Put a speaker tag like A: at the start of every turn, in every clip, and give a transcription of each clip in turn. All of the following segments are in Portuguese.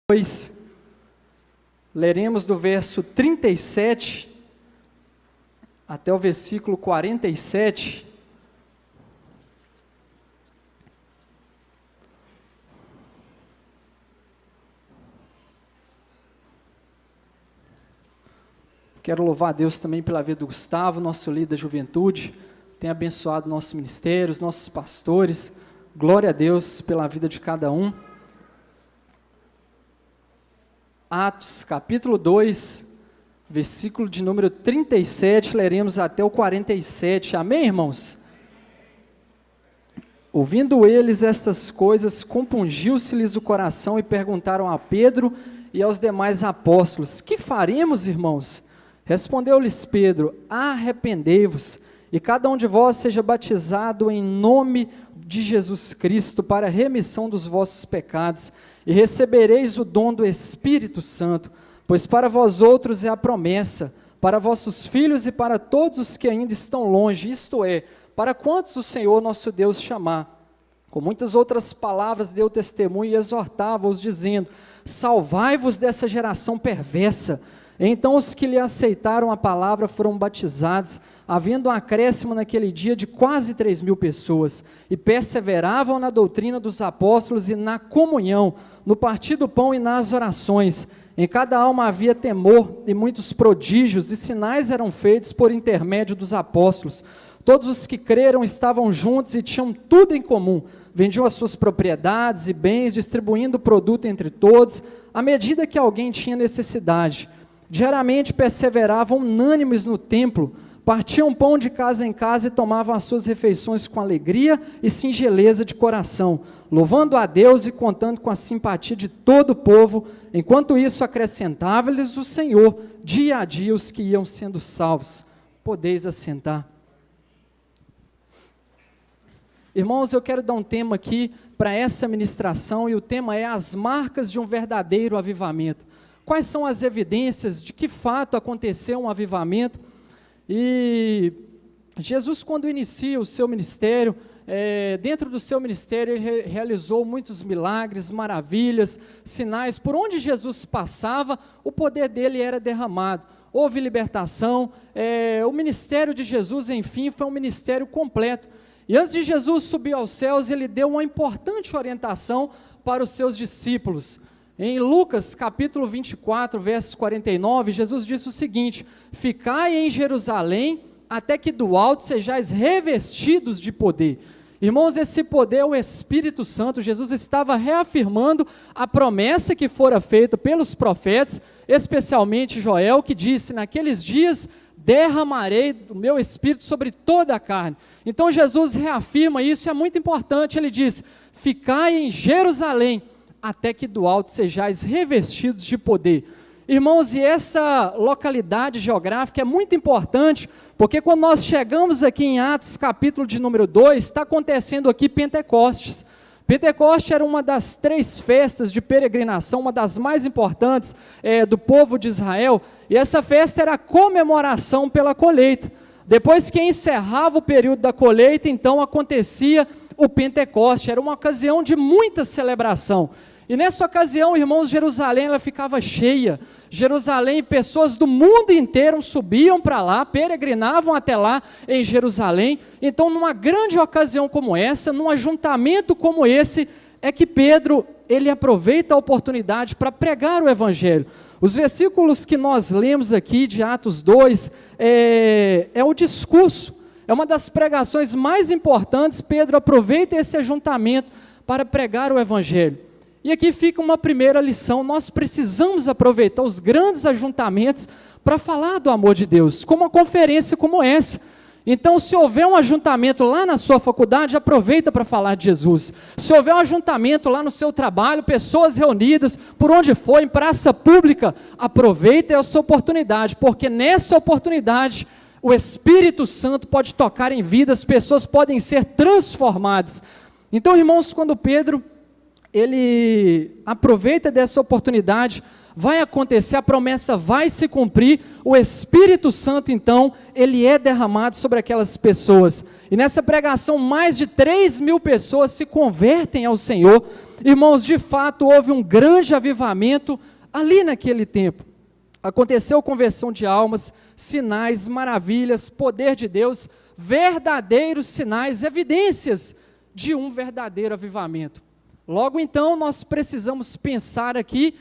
A: 2, leremos do verso 37 até o versículo 47. Quero louvar a Deus também pela vida do Gustavo, nosso líder da juventude, tem abençoado nosso ministério, os nossos pastores. Glória a Deus pela vida de cada um. Atos, capítulo 2, versículo de número 37, leremos até o 47. Amém, irmãos? Ouvindo eles estas coisas, compungiu-se-lhes o coração e perguntaram a Pedro e aos demais apóstolos: que faremos, irmãos? Respondeu-lhes Pedro: arrependei-vos, e cada um de vós seja batizado em nome de Jesus Cristo para a remissão dos vossos pecados, e recebereis o dom do Espírito Santo, pois para vós outros é a promessa, para vossos filhos e para todos os que ainda estão longe, isto é, para quantos o Senhor nosso Deus chamar. Com muitas outras palavras deu testemunho e exortava-os, dizendo: salvai-vos dessa geração perversa. Então os que lhe aceitaram a palavra foram batizados, havendo um acréscimo naquele dia de quase 3.000 pessoas, e perseveravam na doutrina dos apóstolos e na comunhão, no partir do pão e nas orações. Em cada alma havia temor, e muitos prodígios e sinais eram feitos por intermédio dos apóstolos. Todos os que creram estavam juntos e tinham tudo em comum, vendiam as suas propriedades e bens, distribuindo o produto entre todos, à medida que alguém tinha necessidade. Diariamente perseveravam unânimes no templo, partiam pão de casa em casa e tomavam as suas refeições com alegria e singeleza de coração, louvando a Deus e contando com a simpatia de todo o povo. Enquanto isso, acrescentava-lhes o Senhor dia a dia os que iam sendo salvos. Podeis assentar. Irmãos, eu quero dar um tema aqui para essa ministração, e o tema é as marcas de um verdadeiro avivamento. Quais são as evidências de que fato aconteceu um avivamento? E Jesus, quando inicia o seu ministério, dentro do seu ministério, ele realizou muitos milagres, maravilhas, sinais. Por onde Jesus passava, o poder dele era derramado. Houve libertação. O ministério de Jesus, enfim, foi um ministério completo. E antes de Jesus subir aos céus, ele deu uma importante orientação para os seus discípulos. Em Lucas, capítulo 24, versos 49, Jesus disse o seguinte: ficai em Jerusalém, até que do alto sejais revestidos de poder. Irmãos, esse poder é o Espírito Santo. Jesus estava reafirmando a promessa que fora feita pelos profetas, especialmente Joel, que disse: naqueles dias derramarei o meu Espírito sobre toda a carne. Então Jesus reafirma isso, é muito importante. Ele diz: ficai em Jerusalém, até que do alto sejais revestidos de poder. Irmãos, e essa localidade geográfica é muito importante, porque quando nós chegamos aqui em Atos, capítulo de número 2, está acontecendo aqui Pentecostes. Pentecostes era uma das 3 festas de peregrinação, uma das mais importantes do povo de Israel, e essa festa era a comemoração pela colheita. Depois que encerrava o período da colheita, então acontecia o Pentecoste, era uma ocasião de muita celebração. E nessa ocasião, irmãos, Jerusalém ela ficava cheia. Jerusalém, pessoas do mundo inteiro subiam para lá, peregrinavam até lá em Jerusalém. Então, numa grande ocasião como essa, num ajuntamento como esse, é que Pedro, ele aproveita a oportunidade para pregar o Evangelho. Os versículos que nós lemos aqui de Atos 2, é o discurso, é uma das pregações mais importantes. Pedro aproveita esse ajuntamento para pregar o Evangelho. E aqui fica uma primeira lição: nós precisamos aproveitar os grandes ajuntamentos para falar do amor de Deus, como uma conferência como essa. Então, se houver um ajuntamento lá na sua faculdade, aproveita para falar de Jesus. Se houver um ajuntamento lá no seu trabalho, pessoas reunidas, por onde for, em praça pública, aproveita essa oportunidade, porque nessa oportunidade, o Espírito Santo pode tocar em vidas, pessoas podem ser transformadas. Então, irmãos, quando Pedro ele aproveita dessa oportunidade, vai acontecer, a promessa vai se cumprir, o Espírito Santo, então, ele é derramado sobre aquelas pessoas. E nessa pregação, mais de 3.000 pessoas se convertem ao Senhor. Irmãos, de fato, houve um grande avivamento ali naquele tempo. Aconteceu conversão de almas, sinais, maravilhas, poder de Deus, verdadeiros sinais, evidências de um verdadeiro avivamento. Logo então, nós precisamos pensar aqui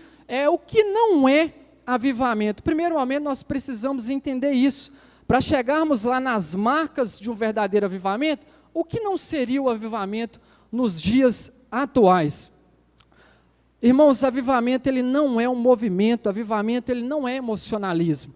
A: o que não é avivamento. Primeiro momento, nós precisamos entender isso. Para chegarmos lá nas marcas de um verdadeiro avivamento, o que não seria o avivamento nos dias atuais? Irmãos, avivamento ele não é um movimento, avivamento ele não é emocionalismo.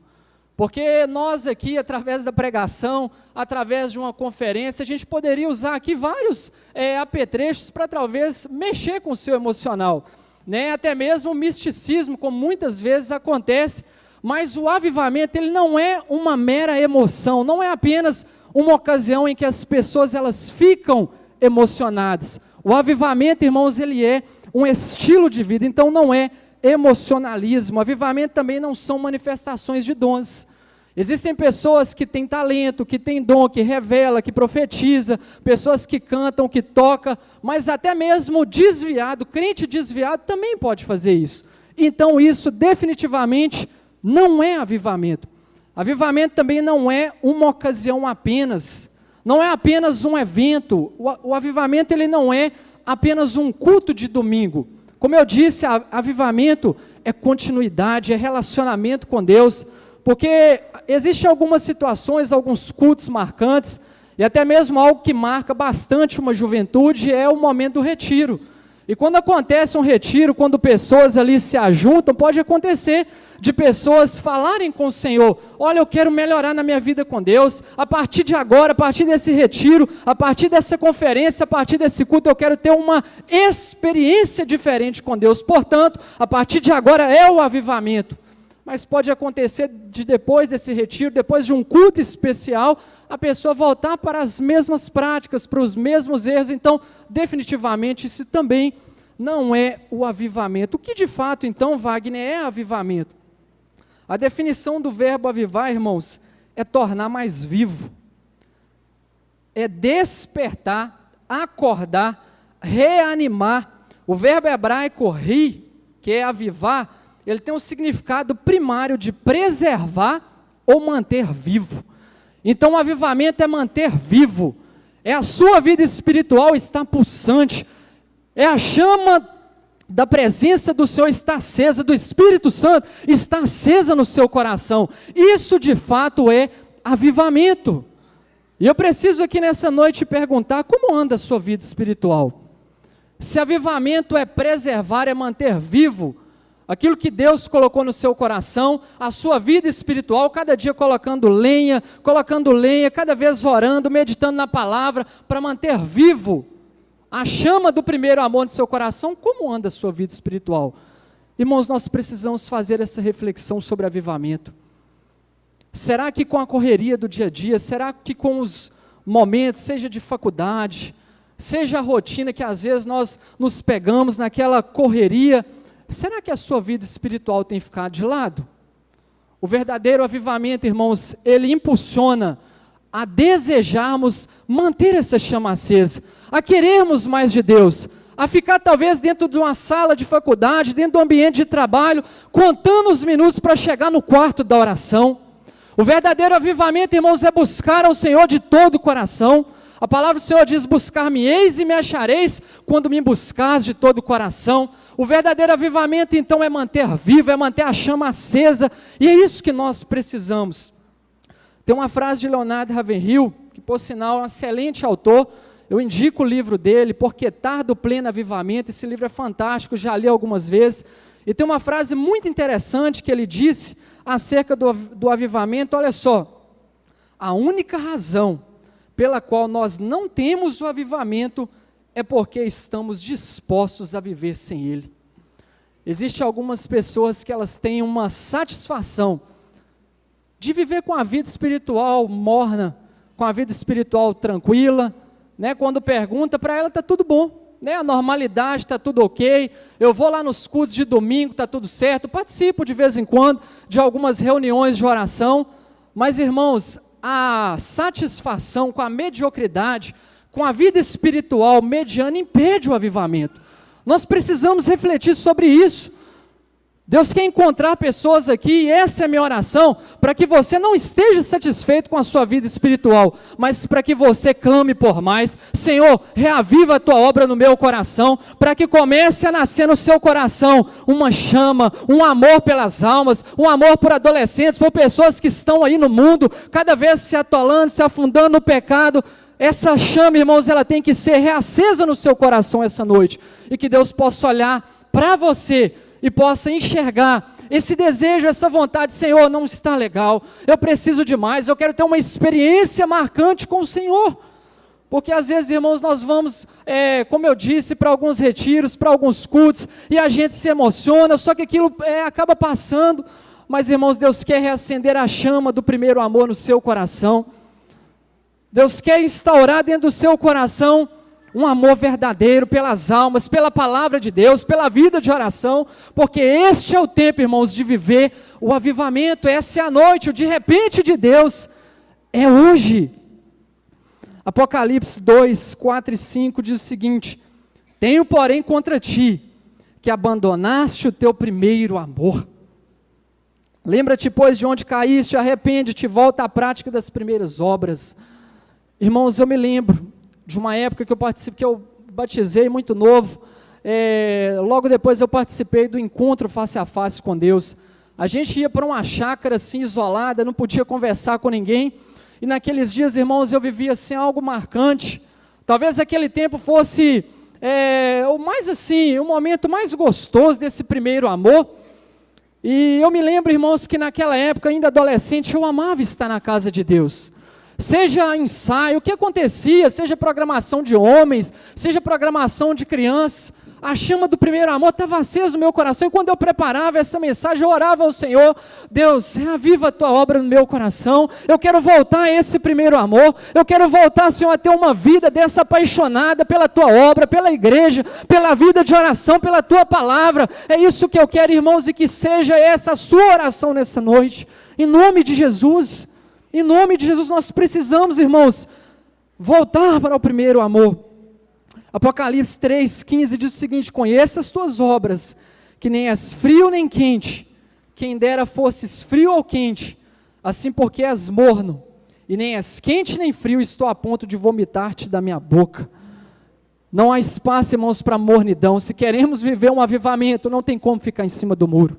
A: Porque nós aqui, através da pregação, através de uma conferência, a gente poderia usar aqui vários apetrechos para talvez mexer com o seu emocional, né? Até mesmo o misticismo, como muitas vezes acontece, mas o avivamento ele não é uma mera emoção, não é apenas uma ocasião em que as pessoas elas ficam emocionadas. O avivamento, irmãos, ele é um estilo de vida, então não é emocionalismo. Avivamento também não são manifestações de dons. Existem pessoas que têm talento, que têm dom, que revela, que profetiza, pessoas que cantam, que tocam, mas até mesmo desviado, crente desviado também pode fazer isso. Então isso definitivamente não é avivamento. Avivamento também não é uma ocasião apenas, não é apenas um evento. O avivamento ele não é apenas um culto de domingo. Como eu disse, avivamento é continuidade, é relacionamento com Deus, porque existem algumas situações, alguns cultos marcantes, e até mesmo algo que marca bastante uma juventude é o momento do retiro. E quando acontece um retiro, quando pessoas ali se ajuntam, pode acontecer de pessoas falarem com o Senhor: olha, eu quero melhorar na minha vida com Deus, a partir de agora, a partir desse retiro, a partir dessa conferência, a partir desse culto, eu quero ter uma experiência diferente com Deus. Portanto, a partir de agora é o avivamento. Mas pode acontecer de depois desse retiro, depois de um culto especial, a pessoa voltar para as mesmas práticas, para os mesmos erros. Então, definitivamente, isso também não é o avivamento. O que de fato, então, Wagner, é avivamento? A definição do verbo avivar, irmãos, é tornar mais vivo, é despertar, acordar, reanimar. O verbo hebraico ri, que é avivar, ele tem um significado primário de preservar ou manter vivo. Então o avivamento é manter vivo, é a sua vida espiritual está pulsante, é a chama da presença do Senhor está acesa, do Espírito Santo está acesa no seu coração. Isso de fato é avivamento. E eu preciso aqui nessa noite perguntar: como anda a sua vida espiritual? Se avivamento é preservar, é manter vivo aquilo que Deus colocou no seu coração, a sua vida espiritual, cada dia colocando lenha, cada vez orando, meditando na palavra, para manter vivo a chama do primeiro amor no seu coração. Como anda a sua vida espiritual? Irmãos, nós precisamos fazer essa reflexão sobre avivamento. Será que com a correria do dia a dia, será que com os momentos, seja de faculdade, seja a rotina que às vezes nós nos pegamos naquela correria, será que a sua vida espiritual tem ficado de lado? O verdadeiro avivamento, irmãos, ele impulsiona a desejarmos manter essa chama acesa, a querermos mais de Deus, a ficar talvez dentro de uma sala de faculdade, dentro do ambiente de trabalho, contando os minutos para chegar no quarto da oração. O verdadeiro avivamento, irmãos, é buscar ao Senhor de todo o coração. A palavra do Senhor diz: buscar-me-eis e me achareis, quando me buscares de todo o coração. O verdadeiro avivamento, então, é manter vivo, é manter a chama acesa, e é isso que nós precisamos. Tem uma frase de Leonardo Ravenhill, que por sinal é um excelente autor, eu indico o livro dele, Porque Tarda o Pleno Avivamento. Esse livro é fantástico, já li algumas vezes, e tem uma frase muito interessante que ele disse acerca do avivamento. Olha só: a única razão pela qual nós não temos o avivamento é porque estamos dispostos a viver sem ele. Existem algumas pessoas que elas têm uma satisfação de viver com a vida espiritual morna, com a vida espiritual tranquila, né? Quando pergunta para ela, está tudo bom, né, a normalidade, está tudo ok, eu vou lá nos cultos de domingo, está tudo certo, participo de vez em quando de algumas reuniões de oração, mas irmãos, a satisfação com a mediocridade, com a vida espiritual mediana impede o avivamento. Nós precisamos refletir sobre isso. Deus quer encontrar pessoas aqui, e essa é a minha oração, para que você não esteja satisfeito com a sua vida espiritual, mas para que você clame por mais. Senhor, reaviva a tua obra no meu coração, para que comece a nascer no seu coração uma chama, um amor pelas almas, um amor por adolescentes, por pessoas que estão aí no mundo, cada vez se atolando, se afundando no pecado. Essa chama, irmãos, ela tem que ser reacesa no seu coração essa noite, e que Deus possa olhar para você, e possa enxergar esse desejo, essa vontade. Senhor, não está legal, eu preciso de mais, eu quero ter uma experiência marcante com o Senhor, porque às vezes, irmãos, nós vamos, como eu disse, para alguns retiros, para alguns cultos, e a gente se emociona, só que aquilo acaba passando, mas irmãos, Deus quer reacender a chama do primeiro amor no seu coração, Deus quer instaurar dentro do seu coração um amor verdadeiro pelas almas, pela palavra de Deus, pela vida de oração, porque este é o tempo, irmãos, de viver o avivamento. Essa é a noite, o de repente de Deus é hoje. Apocalipse 2, 4 e 5 diz o seguinte: tenho, porém, contra ti, que abandonaste o teu primeiro amor. Lembra-te, pois, de onde caíste, arrepende-te, volta à prática das primeiras obras. Irmãos, eu me lembro de uma época que eu batizei muito novo, logo depois eu participei do encontro face a face com Deus. A gente ia para uma chácara assim, isolada, não podia conversar com ninguém, e naqueles dias, irmãos, eu vivia assim algo marcante. Talvez aquele tempo fosse o momento mais gostoso desse primeiro amor, e eu me lembro, irmãos, que naquela época, ainda adolescente, eu amava estar na casa de Deus. Seja ensaio, o que acontecia, seja programação de homens, seja programação de crianças, a chama do primeiro amor estava acesa no meu coração, e quando eu preparava essa mensagem, eu orava ao Senhor: Deus, reaviva a tua obra no meu coração, eu quero voltar a esse primeiro amor, eu quero voltar, Senhor, a ter uma vida dessa apaixonada pela tua obra, pela igreja, pela vida de oração, pela tua palavra. É isso que eu quero, irmãos, e que seja essa a sua oração nessa noite, em nome de Jesus. Em nome de Jesus, nós precisamos, irmãos, voltar para o primeiro amor. Apocalipse 3,15 diz o seguinte: conheça as tuas obras, que nem és frio nem quente, quem dera fosses frio ou quente, assim porque és morno, e nem és quente nem frio, estou a ponto de vomitar-te da minha boca. Não há espaço, irmãos, para mornidão. Se queremos viver um avivamento, não tem como ficar em cima do muro.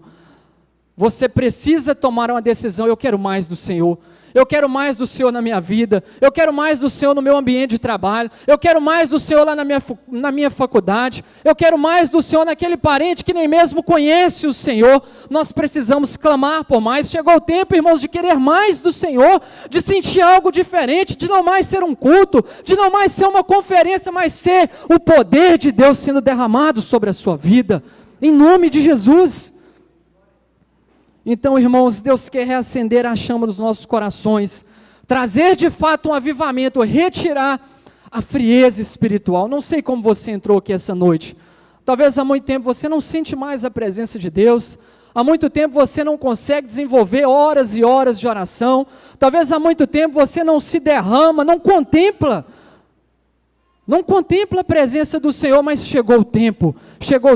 A: Você precisa tomar uma decisão: eu quero mais do Senhor. Eu quero mais do Senhor na minha vida, eu quero mais do Senhor no meu ambiente de trabalho, eu quero mais do Senhor lá na minha faculdade, eu quero mais do Senhor naquele parente que nem mesmo conhece o Senhor. Nós precisamos clamar por mais. Chegou o tempo, irmãos, de querer mais do Senhor, de sentir algo diferente, de não mais ser um culto, de não mais ser uma conferência, mas ser o poder de Deus sendo derramado sobre a sua vida, em nome de Jesus. Então, irmãos, Deus quer reacender a chama dos nossos corações, trazer de fato um avivamento, retirar a frieza espiritual. Não sei como você entrou aqui essa noite. Talvez há muito tempo você não sente mais a presença de Deus. Há muito tempo você não consegue desenvolver horas e horas de oração. Talvez há muito tempo você não se derrama, não contempla a presença do Senhor, mas chegou o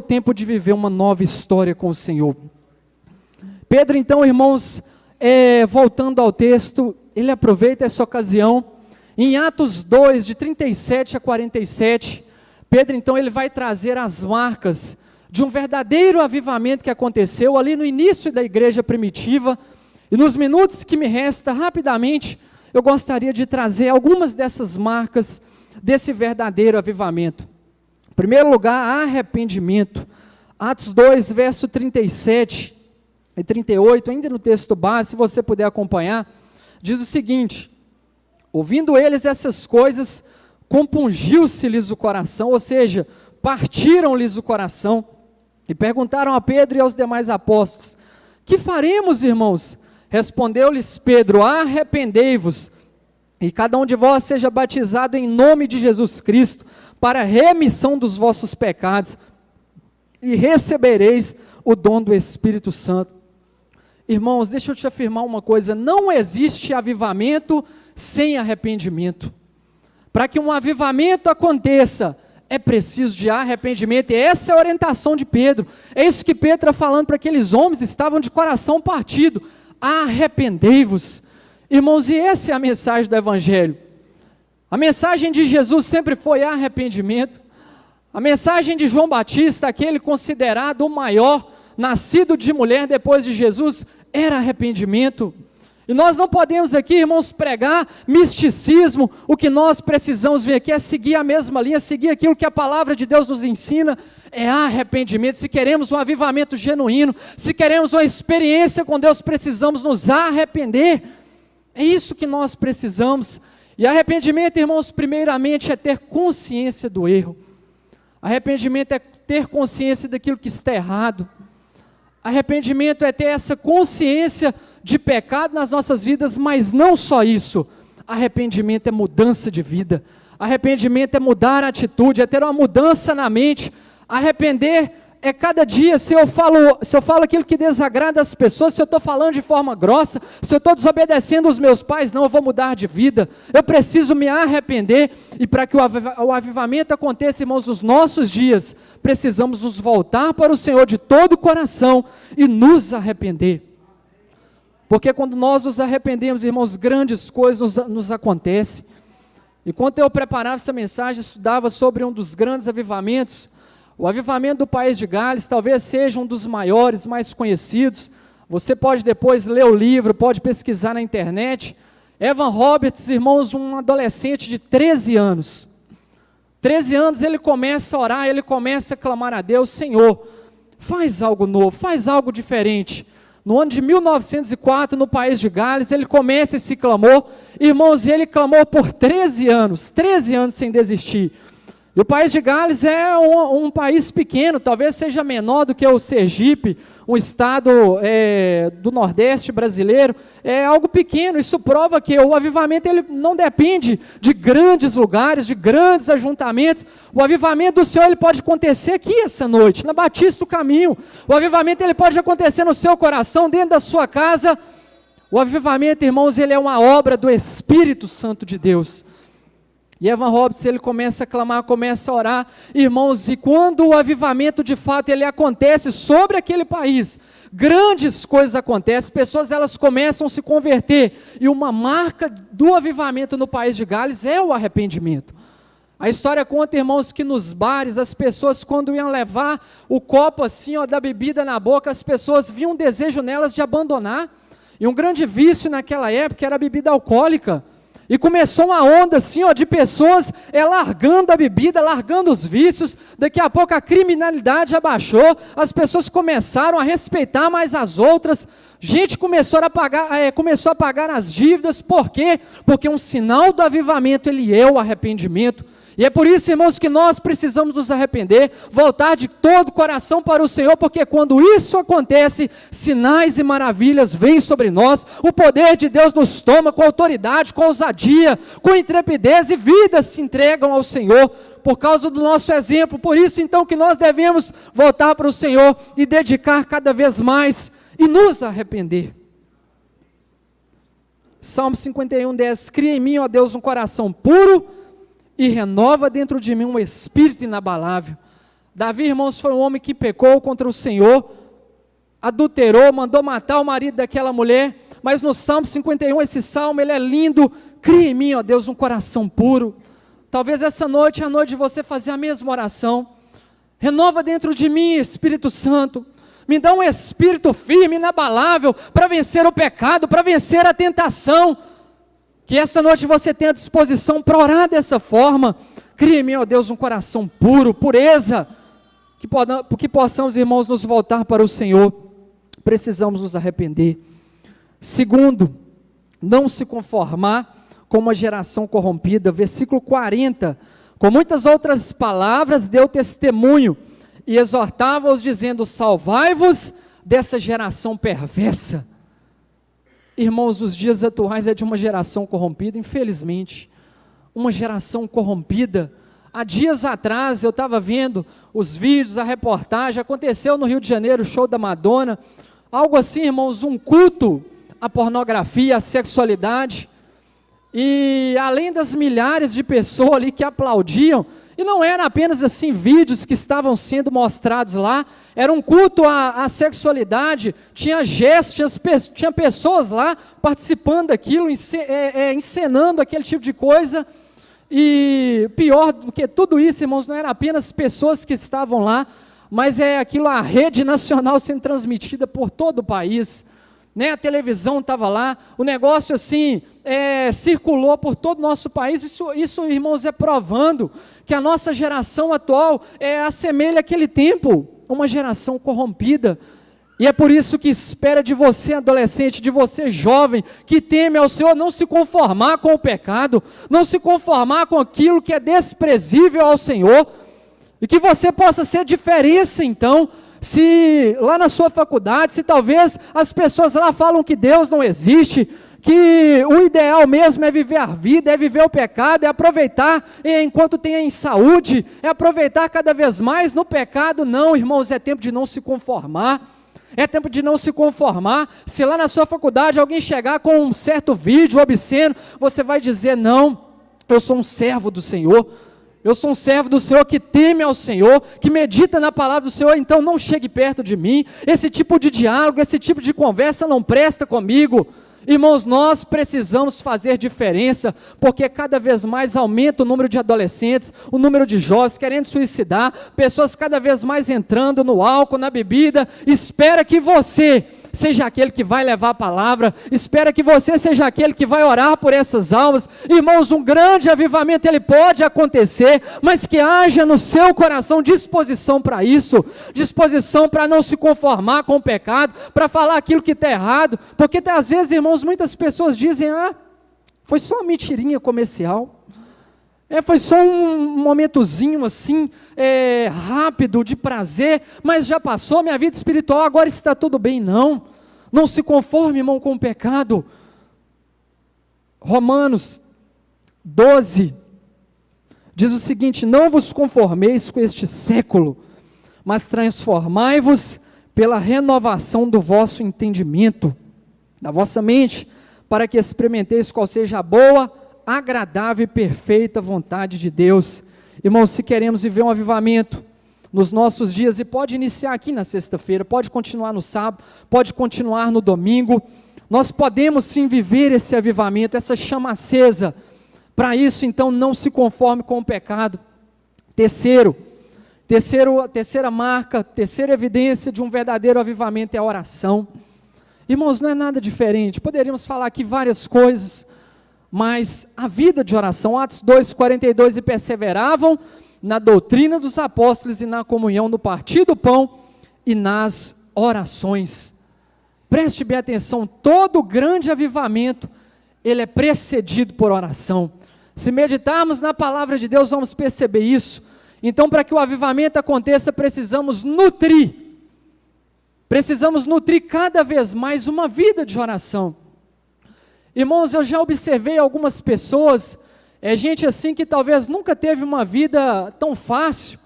A: tempo de viver uma nova história com o Senhor. Pedro, então, irmãos, voltando ao texto, ele aproveita essa ocasião, em Atos 2, de 37 a 47, Pedro, então, ele vai trazer as marcas de um verdadeiro avivamento que aconteceu ali no início da igreja primitiva, e nos minutos que me resta, rapidamente, eu gostaria de trazer algumas dessas marcas desse verdadeiro avivamento. Em primeiro lugar, arrependimento. Atos 2, verso 37 e 38, ainda no texto base, se você puder acompanhar, diz o seguinte: ouvindo eles essas coisas, compungiu-se-lhes o coração, ou seja, partiram-lhes o coração, e perguntaram a Pedro e aos demais apóstolos: que faremos, irmãos? Respondeu-lhes Pedro: arrependei-vos e cada um de vós seja batizado em nome de Jesus Cristo, para a remissão dos vossos pecados, e recebereis o dom do Espírito Santo. Irmãos, deixa eu te afirmar uma coisa, não existe avivamento sem arrependimento. Para que um avivamento aconteça, é preciso de arrependimento, e essa é a orientação de Pedro, é isso que Pedro está falando para aqueles homens que estavam de coração partido: arrependei-vos. Irmãos, e essa é a mensagem do Evangelho. A mensagem de Jesus sempre foi arrependimento. A mensagem de João Batista, aquele considerado o maior, nascido de mulher depois de Jesus, era arrependimento. E nós não podemos aqui, irmãos, pregar misticismo. O que nós precisamos ver aqui é seguir a mesma linha, seguir aquilo que a palavra de Deus nos ensina, é arrependimento. Se queremos um avivamento genuíno, se queremos uma experiência com Deus, precisamos nos arrepender. É isso que nós precisamos. E arrependimento, irmãos, primeiramente é ter consciência do erro. Arrependimento é ter consciência daquilo que está errado. Arrependimento é ter essa consciência de pecado nas nossas vidas, mas não só isso. Arrependimento é mudança de vida. Arrependimento é mudar a atitude, é ter uma mudança na mente. Arrepender é cada dia, se eu falo aquilo que desagrada as pessoas, se eu estou falando de forma grossa, se eu estou desobedecendo os meus pais, não, eu vou mudar de vida. Eu preciso me arrepender, e para que o avivamento aconteça, irmãos, nos nossos dias, precisamos nos voltar para o Senhor de todo o coração e nos arrepender. Porque quando nós nos arrependemos, irmãos, grandes coisas nos acontecem. Enquanto eu preparava essa mensagem, estudava sobre um dos grandes avivamentos. O avivamento do país de Gales talvez seja um dos maiores, mais conhecidos. Você pode depois ler o livro, pode pesquisar na internet. Evan Roberts, irmãos, um adolescente de 13 anos. 13 anos ele começa a orar, ele começa a clamar a Deus: Senhor, faz algo novo, faz algo diferente. No ano de 1904, no país de Gales, ele começa esse clamor. Irmãos, ele clamou por 13 anos sem desistir. E o país de Gales é um país pequeno, talvez seja menor do que o Sergipe, um estado do Nordeste brasileiro, é algo pequeno. Isso prova que o avivamento ele não depende de grandes lugares, de grandes ajuntamentos. O avivamento do Senhor ele pode acontecer aqui essa noite, na Batista do Caminho. O avivamento ele pode acontecer no seu coração, dentro da sua casa. O avivamento, irmãos, ele é uma obra do Espírito Santo de Deus. E Evan Roberts, ele começa a clamar, começa a orar, irmãos, e quando o avivamento de fato ele acontece sobre aquele país, grandes coisas acontecem, pessoas elas começam a se converter, e uma marca do avivamento no país de Gales é o arrependimento. A história conta, irmãos, que nos bares, as pessoas quando iam levar o copo assim, ó, da bebida na boca, as pessoas viam um desejo nelas de abandonar, e um grande vício naquela época era a bebida alcoólica. E começou uma onda assim, ó, de pessoas largando a bebida, largando os vícios. Daqui a pouco a criminalidade abaixou, as pessoas começaram a respeitar mais as outras. Gente começou a pagar as dívidas. Por quê? Porque um sinal do avivamento ele é o arrependimento. E é por isso, irmãos, que nós precisamos nos arrepender, voltar de todo o coração para o Senhor, porque quando isso acontece, sinais e maravilhas vêm sobre nós, o poder de Deus nos toma com autoridade, com ousadia, com intrepidez, e vidas se entregam ao Senhor, por causa do nosso exemplo. Por isso, então, que nós devemos voltar para o Senhor e dedicar cada vez mais, e nos arrepender. Salmo 51:10, cria em mim, ó Deus, um coração puro, e renova dentro de mim um espírito inabalável. Davi, irmãos, foi um homem que pecou contra o Senhor, adulterou, mandou matar o marido daquela mulher, mas no Salmo 51, esse salmo, ele é lindo. Cria em mim, ó Deus, um coração puro. Talvez essa noite é a noite de você fazer a mesma oração. Renova dentro de mim, Espírito Santo. Me dá um espírito firme, inabalável, para vencer o pecado, para vencer a tentação. Que essa noite você tenha disposição para orar dessa forma. Cria em mim, ó Deus, um coração puro, pureza. Que possamos, irmãos, nos voltar para o Senhor. Precisamos nos arrepender. Segundo, não se conformar com uma geração corrompida. Versículo 40. Com muitas outras palavras deu testemunho e exortava-os dizendo: salvai-vos dessa geração perversa. Irmãos, os dias atuais é de uma geração corrompida, infelizmente, uma geração corrompida. Há dias atrás eu estava vendo os vídeos, a reportagem, aconteceu no Rio de Janeiro, o show da Madonna, algo assim, irmãos, um culto à pornografia, à sexualidade, e além das milhares de pessoas ali que aplaudiam, e não eram apenas assim vídeos que estavam sendo mostrados lá, era um culto à sexualidade, tinha gestos, tinha pessoas lá participando daquilo, encenando aquele tipo de coisa, e pior do que tudo isso, irmãos, não eram apenas pessoas que estavam lá, mas é aquilo, a rede nacional sendo transmitida por todo o país, né? A televisão estava lá, o negócio assim, circulou por todo o nosso país. Isso, irmãos, é provando que a nossa geração atual assemelha aquele tempo, uma geração corrompida. E é por isso que espera de você, adolescente, de você, jovem, que teme ao Senhor, não se conformar com o pecado, não se conformar com aquilo que é desprezível ao Senhor, e que você possa ser diferença, então, se lá na sua faculdade, se talvez as pessoas lá falam que Deus não existe, que o ideal mesmo é viver a vida, é viver o pecado, é aproveitar enquanto tem em saúde, é aproveitar cada vez mais no pecado. Não, irmãos, é tempo de não se conformar, é tempo de não se conformar. Se lá na sua faculdade alguém chegar com um certo vídeo obsceno, você vai dizer: não, eu sou um servo do Senhor, eu sou um servo do Senhor que teme ao Senhor, que medita na palavra do Senhor, então não chegue perto de mim. Esse tipo de diálogo, esse tipo de conversa não presta comigo. Irmãos, nós precisamos fazer diferença, porque cada vez mais aumenta o número de adolescentes, o número de jovens querendo suicidar, pessoas cada vez mais entrando no álcool, na bebida. Espera que você seja aquele que vai levar a palavra, espera que você seja aquele que vai orar por essas almas. Irmãos, um grande avivamento ele pode acontecer, mas que haja no seu coração disposição para isso, disposição para não se conformar com o pecado, para falar aquilo que está errado, porque às vezes, irmãos, muitas pessoas dizem: foi só uma mentirinha comercial, foi só um momentozinho assim, rápido, de prazer, mas já passou, minha vida espiritual agora está tudo bem. Não se conforme, irmão, com o pecado. Romanos 12, diz o seguinte: não vos conformeis com este século, mas transformai-vos pela renovação do vosso entendimento, da vossa mente, para que experimenteis qual seja a boa, agradável e perfeita vontade de Deus. Irmãos, se queremos viver um avivamento nos nossos dias, e pode iniciar aqui na sexta-feira, pode continuar no sábado, pode continuar no domingo, nós podemos sim viver esse avivamento, essa chama acesa. Para isso, então, não se conforme com o pecado. Terceira marca, terceira evidência de um verdadeiro avivamento é a oração. Irmãos, não é nada diferente, poderíamos falar aqui várias coisas, mas a vida de oração, Atos 2:42, e perseveravam na doutrina dos apóstolos e na comunhão, no partir do pão e nas orações. Preste bem atenção, todo grande avivamento, ele é precedido por oração. Se meditarmos na palavra de Deus, vamos perceber isso. Então, para que o avivamento aconteça, precisamos nutrir cada vez mais uma vida de oração. Irmãos, eu já observei algumas pessoas, gente assim que talvez nunca teve uma vida tão fácil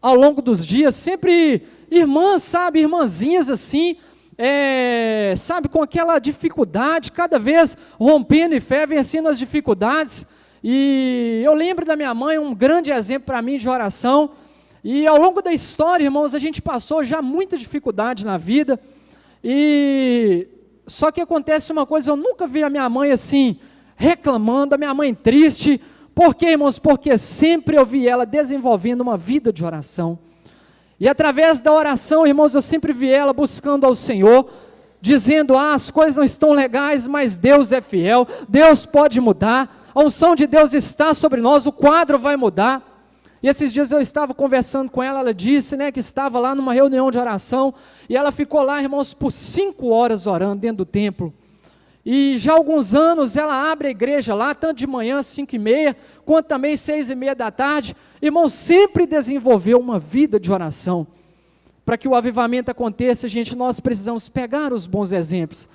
A: ao longo dos dias, sempre irmãs, sabe, irmãzinhas assim, sabe, com aquela dificuldade, cada vez rompendo em fé, vencendo as dificuldades. E eu lembro da minha mãe, um grande exemplo para mim de oração. E ao longo da história, irmãos, a gente passou já muita dificuldade na vida, e só que acontece uma coisa: eu nunca vi a minha mãe assim, reclamando, a minha mãe triste. Por quê, irmãos? Porque sempre eu vi ela desenvolvendo uma vida de oração, e através da oração, irmãos, eu sempre vi ela buscando ao Senhor, dizendo: as coisas não estão legais, mas Deus é fiel, Deus pode mudar, a unção de Deus está sobre nós, o quadro vai mudar. E esses dias eu estava conversando com ela, ela disse, que estava lá numa reunião de oração, e ela ficou lá, irmãos, por 5 horas orando dentro do templo. E já há alguns anos ela abre a igreja lá, tanto de manhã, 5h30, quanto também 6h30 da tarde. Irmãos, sempre desenvolveu uma vida de oração. Para que o avivamento aconteça, gente, nós precisamos pegar os bons exemplos.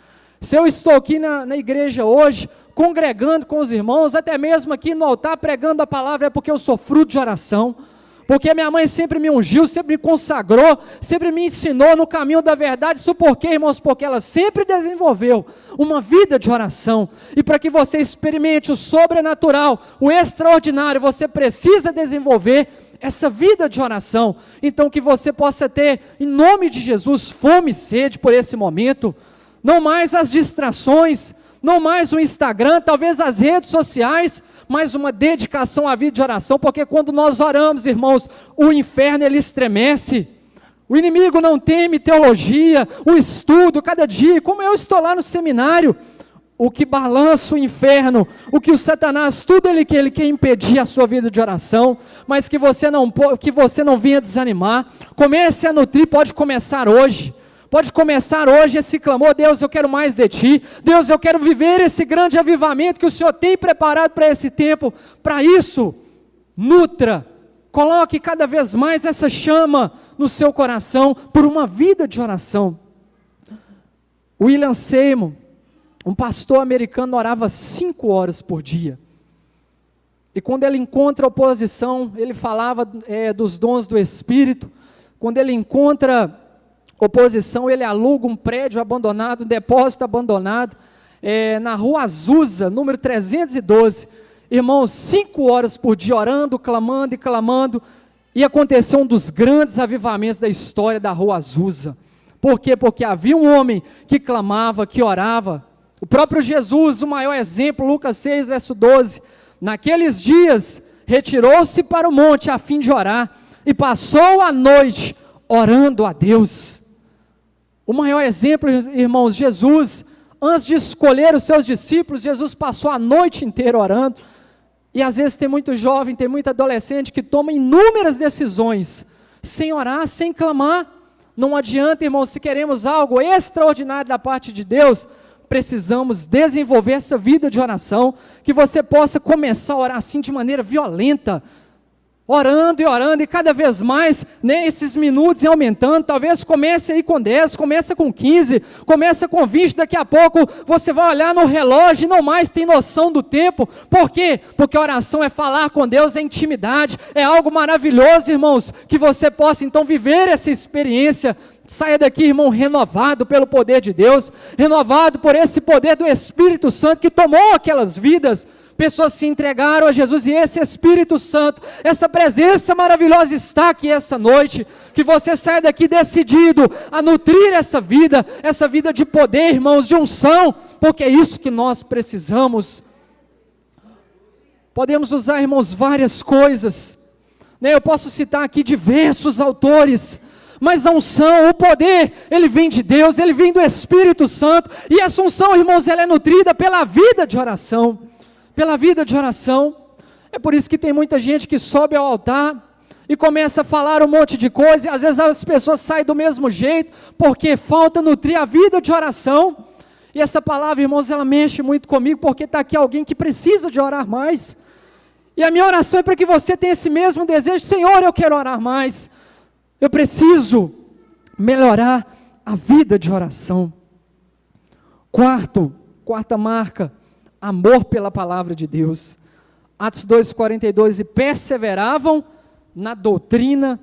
A: Se eu estou aqui na igreja hoje, congregando com os irmãos, até mesmo aqui no altar pregando a palavra, é porque eu sou fruto de oração. Porque minha mãe sempre me ungiu, sempre me consagrou, sempre me ensinou no caminho da verdade. Isso por quê, irmãos? Porque ela sempre desenvolveu uma vida de oração. E para que você experimente o sobrenatural, o extraordinário, você precisa desenvolver essa vida de oração. Então que você possa ter, em nome de Jesus, fome e sede por esse momento. Não mais as distrações, não mais o Instagram, talvez as redes sociais, mas uma dedicação à vida de oração, porque quando nós oramos, irmãos, o inferno ele estremece. O inimigo não teme teologia, o estudo, cada dia, como eu estou lá no seminário, o que balança o inferno, o que o Satanás, tudo ele quer impedir a sua vida de oração, mas que você não venha desanimar, comece a nutrir, pode começar hoje. Pode começar hoje esse clamor: Deus, eu quero mais de Ti. Deus, eu quero viver esse grande avivamento que o Senhor tem preparado para esse tempo. Para isso, nutra, coloque cada vez mais essa chama no seu coração, por uma vida de oração. William Seymour, um pastor americano, orava 5 horas por dia. E quando ele encontra oposição, ele falava dos dons do Espírito. Quando ele encontra oposição, ele aluga um prédio abandonado, um depósito abandonado, na rua Azusa, número 312, irmãos, 5 horas por dia, orando, clamando e clamando, e aconteceu um dos grandes avivamentos da história da rua Azusa. Por quê? Porque havia um homem que clamava, que orava. O próprio Jesus, o maior exemplo, Lucas 6, verso 12, naqueles dias, retirou-se para o monte a fim de orar, e passou a noite orando a Deus. O maior exemplo, irmãos, Jesus, antes de escolher os seus discípulos, Jesus passou a noite inteira orando. E às vezes tem muito jovem, tem muito adolescente que toma inúmeras decisões, sem orar, sem clamar. Não adianta, irmãos, se queremos algo extraordinário da parte de Deus, precisamos desenvolver essa vida de oração, que você possa começar a orar assim de maneira violenta, orando, e cada vez mais, esses minutos e aumentando. Talvez comece aí com 10, começa com 15, começa com 20, daqui a pouco você vai olhar no relógio e não mais tem noção do tempo. Por quê? Porque a oração é falar com Deus, é intimidade, é algo maravilhoso, irmãos, que você possa então viver essa experiência. Saia daqui, irmão, renovado pelo poder de Deus, renovado por esse poder do Espírito Santo que tomou aquelas vidas. Pessoas se entregaram a Jesus, e esse Espírito Santo, essa presença maravilhosa está aqui essa noite. Que você saia daqui decidido a nutrir essa vida de poder, irmãos, de unção, porque é isso que nós precisamos. Podemos usar, irmãos, várias coisas, eu posso citar aqui diversos autores, mas a unção, o poder, ele vem de Deus, ele vem do Espírito Santo, e essa unção, irmãos, ela é nutrida pela vida de oração. Pela vida de oração. É por isso que tem muita gente que sobe ao altar e começa a falar um monte de coisa, e às vezes as pessoas saem do mesmo jeito, porque falta nutrir a vida de oração. E essa palavra, irmãos, ela mexe muito comigo, porque está aqui alguém que precisa de orar mais, e a minha oração é para que você tenha esse mesmo desejo. Senhor, eu quero orar mais, eu preciso melhorar a vida de oração. Quarta marca, amor pela palavra de Deus. Atos 2:42, e perseveravam na doutrina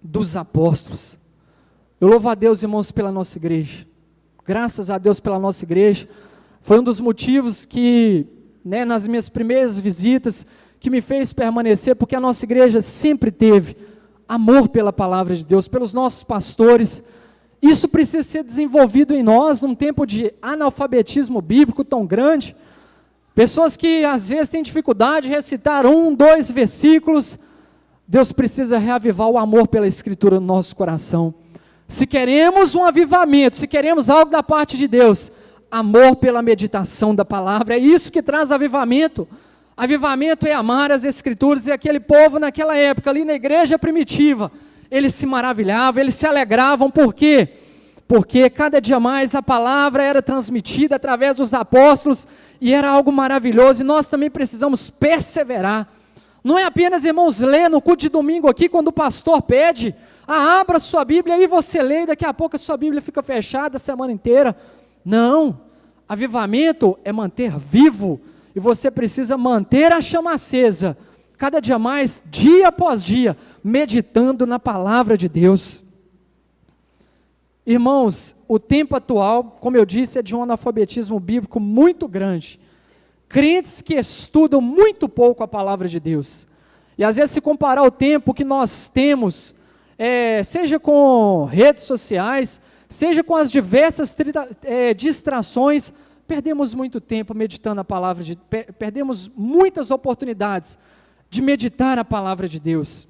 A: dos apóstolos. Eu louvo a Deus, irmãos, pela nossa igreja. Graças a Deus pela nossa igreja. Foi um dos motivos que, nas minhas primeiras visitas, que me fez permanecer, porque a nossa igreja sempre teve amor pela palavra de Deus, pelos nossos pastores. Isso precisa ser desenvolvido em nós, num tempo de analfabetismo bíblico tão grande. Pessoas que às vezes têm dificuldade de recitar 1, 2 versículos. Deus precisa reavivar o amor pela Escritura no nosso coração. Se queremos um avivamento, se queremos algo da parte de Deus, amor pela meditação da palavra, é isso que traz avivamento. Avivamento é amar as Escrituras, e aquele povo naquela época, ali na igreja primitiva, eles se maravilhavam, eles se alegravam. Por quê? Porque cada dia mais a palavra era transmitida através dos apóstolos, e era algo maravilhoso, e nós também precisamos perseverar. Não é apenas, irmãos, ler no culto de domingo aqui, quando o pastor pede, abra sua Bíblia, aí você lê, e daqui a pouco a sua Bíblia fica fechada a semana inteira. Não, Avivamento é manter vivo, e você precisa manter a chama acesa, cada dia mais, dia após dia, meditando na palavra de Deus. Irmãos, o tempo atual, como eu disse, é de um analfabetismo bíblico muito grande. Crentes que estudam muito pouco a palavra de Deus. E às vezes, se comparar o tempo que nós temos, seja com redes sociais, seja com as diversas distrações, perdemos muito tempo meditando a palavra de Deus, perdemos muitas oportunidades de meditar a palavra de Deus.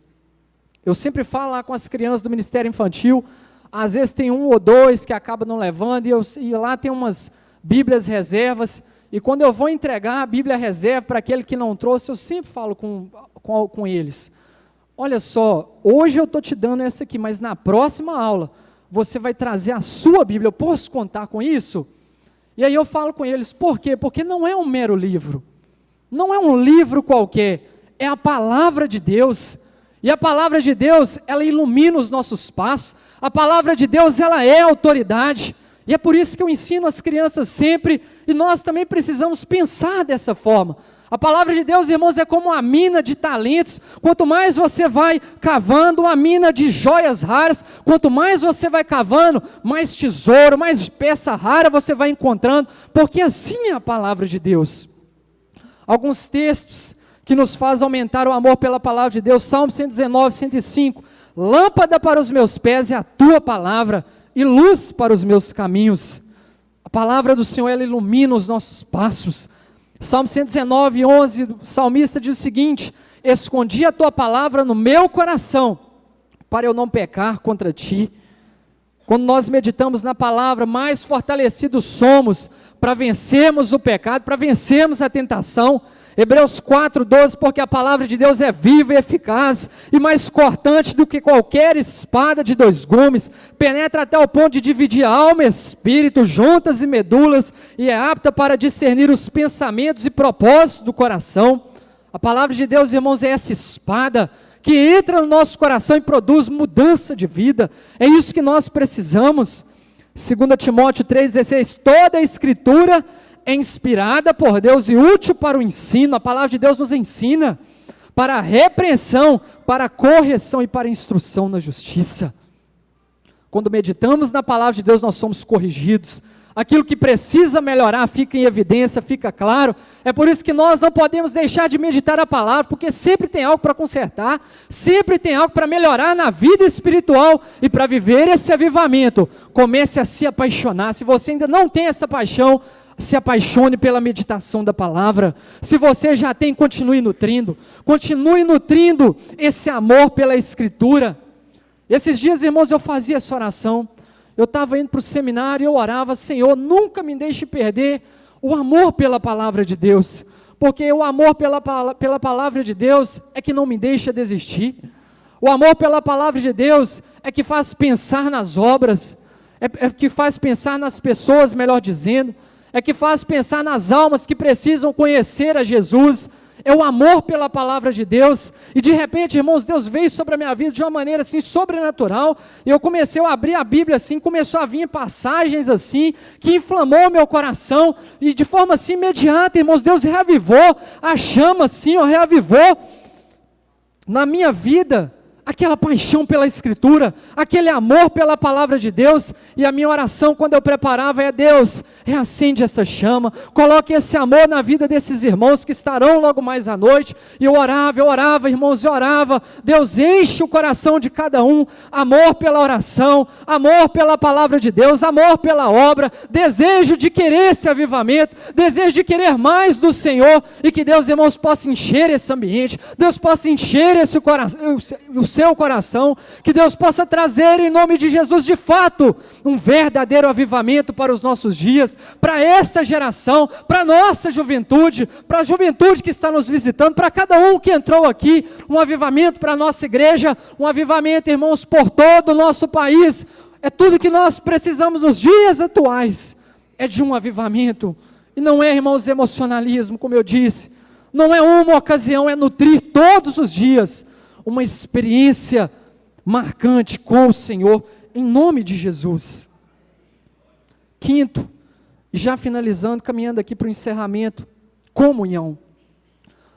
A: Eu sempre falo lá com as crianças do Ministério Infantil, às vezes tem um ou dois que acabam não levando, e lá tem umas Bíblias reservas, e quando eu vou entregar a Bíblia reserva para aquele que não trouxe, eu sempre falo com eles, olha só, hoje eu estou te dando essa aqui, mas na próxima aula, você vai trazer a sua Bíblia, eu posso contar com isso? E aí eu falo com eles, por quê? Porque não é um mero livro, não é um livro qualquer, é a palavra de Deus, e a palavra de Deus, ela ilumina os nossos passos, a palavra de Deus, ela é autoridade, e é por isso que eu ensino as crianças sempre, e nós também precisamos pensar dessa forma. A palavra de Deus, irmãos, é como uma mina de talentos, quanto mais você vai cavando, uma mina de joias raras, quanto mais você vai cavando, mais tesouro, mais peça rara você vai encontrando, porque assim é a palavra de Deus. Alguns textos que nos faz aumentar o amor pela palavra de Deus, Salmo 119, 105, lâmpada para os meus pés é a tua palavra, e luz para os meus caminhos. A palavra do Senhor, ela ilumina os nossos passos. Salmo 119, 11, o salmista diz o seguinte, escondi a tua palavra no meu coração, para eu não pecar contra ti. Quando nós meditamos na palavra, mais fortalecidos somos para vencermos o pecado, para vencermos a tentação. Hebreus 4:12, porque a palavra de Deus é viva e eficaz, e mais cortante do que qualquer espada de dois gumes, penetra até o ponto de dividir alma e espírito, juntas e medulas, e é apta para discernir os pensamentos e propósitos do coração. A palavra de Deus, irmãos, é essa espada, que entra no nosso coração e produz mudança de vida, é isso que nós precisamos. 2 Timóteo 3,16, toda a escritura é inspirada por Deus e útil para o ensino, a palavra de Deus nos ensina, para a repreensão, para a correção e para a instrução na justiça. Quando meditamos na palavra de Deus, nós somos corrigidos, aquilo que precisa melhorar fica em evidência, fica claro, é por isso que nós não podemos deixar de meditar a palavra, porque sempre tem algo para consertar, sempre tem algo para melhorar na vida espiritual, e para viver esse avivamento, comece a se apaixonar. Se você ainda não tem essa paixão, se apaixone pela meditação da palavra. Se você já tem, continue nutrindo esse amor pela escritura. Esses dias, irmãos, eu fazia essa oração, eu estava indo para o seminário, eu orava, Senhor, nunca me deixe perder o amor pela palavra de Deus, porque o amor pela palavra de Deus é que não me deixa desistir, o amor pela palavra de Deus é que faz pensar nas obras, é que faz pensar nas pessoas, melhor dizendo, é que faz pensar nas almas que precisam conhecer a Jesus, é o amor pela palavra de Deus, e de repente, irmãos, Deus veio sobre a minha vida de uma maneira assim, sobrenatural, e eu comecei a abrir a Bíblia assim, começou a vir passagens assim, que inflamou meu coração, e de forma assim, imediata, irmãos, Deus reavivou, a chama assim, reavivou, na minha vida, aquela paixão pela escritura, aquele amor pela palavra de Deus, e a minha oração quando eu preparava é, Deus, reacende essa chama, coloque esse amor na vida desses irmãos que estarão logo mais à noite, e eu orava, irmãos, eu orava, Deus enche o coração de cada um, amor pela oração, amor pela palavra de Deus, amor pela obra, desejo de querer esse avivamento, desejo de querer mais do Senhor, e que Deus, irmãos, possa encher esse ambiente, Deus possa encher esse coração, o seu coração, que Deus possa trazer em nome de Jesus, de fato, um verdadeiro avivamento para os nossos dias, para essa geração, para a nossa juventude, para a juventude que está nos visitando, para cada um que entrou aqui, um avivamento para a nossa igreja, um avivamento, irmãos, por todo o nosso país, é tudo que nós precisamos nos dias atuais, é de um avivamento, e não é, irmãos, emocionalismo, como eu disse, não é uma ocasião, é nutrir todos os dias, uma experiência marcante com o Senhor, em nome de Jesus. Quinto, Já finalizando, caminhando aqui para o encerramento, comunhão.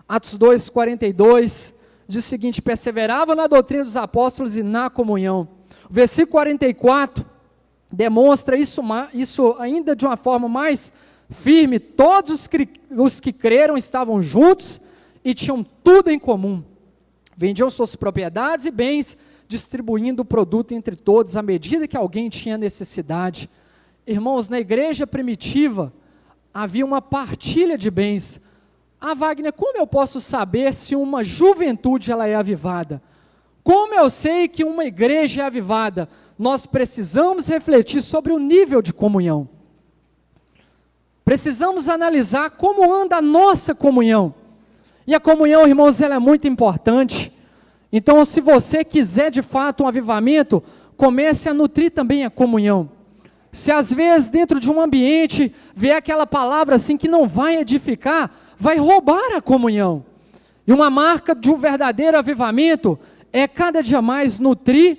A: Atos 2:42 diz o seguinte: perseverava na doutrina dos apóstolos e na comunhão. O versículo 44 demonstra isso ainda de uma forma mais firme. Todos os que creram estavam juntos e tinham tudo em comum. Vendiam suas propriedades e bens, distribuindo o produto entre todos, à medida que alguém tinha necessidade. Irmãos, na igreja primitiva, havia uma partilha de bens. Wagner, como eu posso saber se uma juventude ela é avivada? Como eu sei que uma igreja é avivada? Nós precisamos refletir sobre o nível de comunhão. Precisamos analisar como anda a nossa comunhão. E a comunhão, irmãos, ela é muito importante. Então, se você quiser de fato um avivamento, comece a nutrir também a comunhão. Se às vezes dentro de um ambiente vier aquela palavra assim que não vai edificar, vai roubar a comunhão. E uma marca de um verdadeiro avivamento é cada dia mais nutrir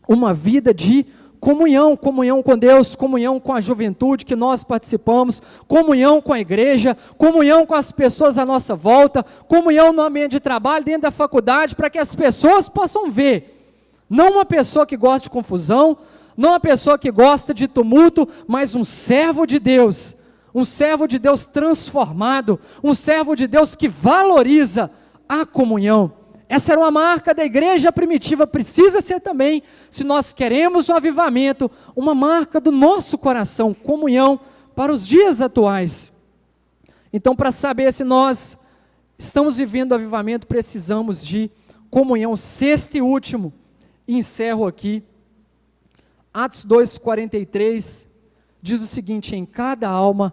A: uma vida de comunhão, comunhão com Deus, comunhão com a juventude que nós participamos, comunhão com a igreja, comunhão com as pessoas à nossa volta, comunhão no ambiente de trabalho, dentro da faculdade, para que as pessoas possam ver, não uma pessoa que gosta de confusão, não uma pessoa que gosta de tumulto, mas um servo de Deus transformado, um servo de Deus que valoriza a comunhão. Essa era uma marca da igreja primitiva, precisa ser também, se nós queremos um avivamento, uma marca do nosso coração, comunhão para os dias atuais. Então, para saber se nós estamos vivendo o avivamento, precisamos de comunhão. Sexto e último, encerro aqui, Atos 2:43, diz o seguinte: em cada alma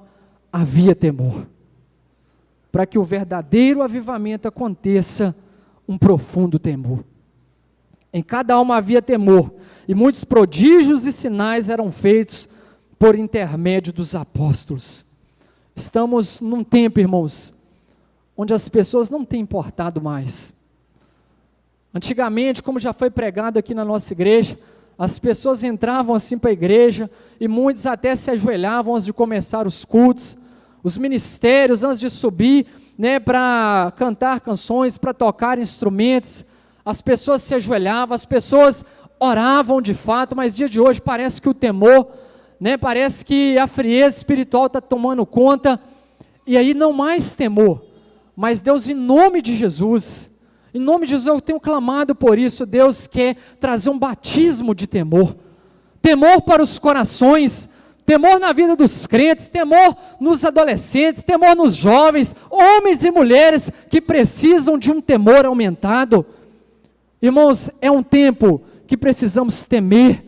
A: havia temor. Para que o verdadeiro avivamento aconteça, um profundo temor. Em cada alma havia temor, e muitos prodígios e sinais eram feitos por intermédio dos apóstolos. Estamos num tempo, irmãos, onde as pessoas não têm importado mais. Antigamente, como já foi pregado aqui na nossa igreja, as pessoas entravam assim para a igreja, e muitos até se ajoelhavam antes de começar os cultos, os ministérios antes de subir, para cantar canções, para tocar instrumentos, as pessoas se ajoelhavam, as pessoas oravam de fato, mas dia de hoje parece que o temor, parece que a frieza espiritual está tomando conta, e aí não mais temor, mas Deus, em nome de Jesus eu tenho clamado por isso. Deus quer trazer um batismo de temor para os corações, temor na vida dos crentes, temor nos adolescentes, temor nos jovens, homens e mulheres que precisam de um temor aumentado. Irmãos, é um tempo que precisamos temer